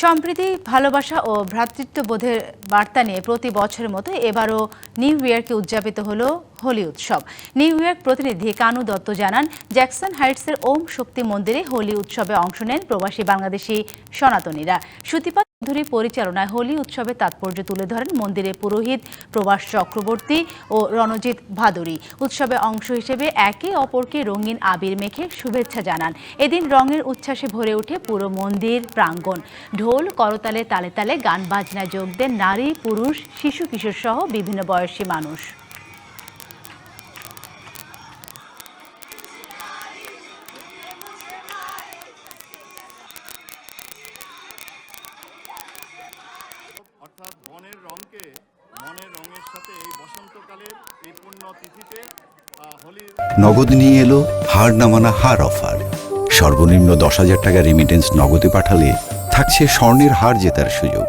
সম্প্রীতি, ভালোবাসা ও ভ্রাতৃত্ববোধের বার্তা নিয়ে প্রতি বছরের মতো এবারও নিউ ইয়র্কে উদযাপিত হলো হোলি উৎসব। নিউ ইয়র্ক প্রতিনিধি কানু দত্ত জানান, জ্যাকসন হাইটসের ওম শক্তি মন্দিরে হোলি উৎসবে অংশ নেন প্রবাসী বাংলাদেশি সনাতনীরা। সুতিপা চৌধুরী পরিচালনায় হোলি উৎসবের তাৎপর্য তুলে ধরেন মন্দিরের পুরোহিত প্রবাস চক্রবর্তী ও রণজিৎ ভাদুরী। উৎসবে অংশ হিসেবে একে অপরকে রঙিন আবির মেখে শুভেচ্ছা জানান। এদিন রঙের উচ্ছ্বাসে ভরে ওঠে পুরো মন্দির প্রাঙ্গণ। ঢোল, করতালে, তালে তালে গান বাজনায় যোগ দেন নারী, পুরুষ, শিশু, কিশোর সহ বিভিন্ন বয়সী মানুষ। অর্থাৎ বনের রঙকে মনের রঙের সাথে এই বসন্তকালের এই পুণ্য তিথিতে হোলি নগদ নিয়ে এলো হার না মানা হার অফার। সর্বনিম্ন 10,000 টাকা রেমিটেন্স নগদে পাঠালে থাকছে স্বর্ণের হার জেতার সুযোগ।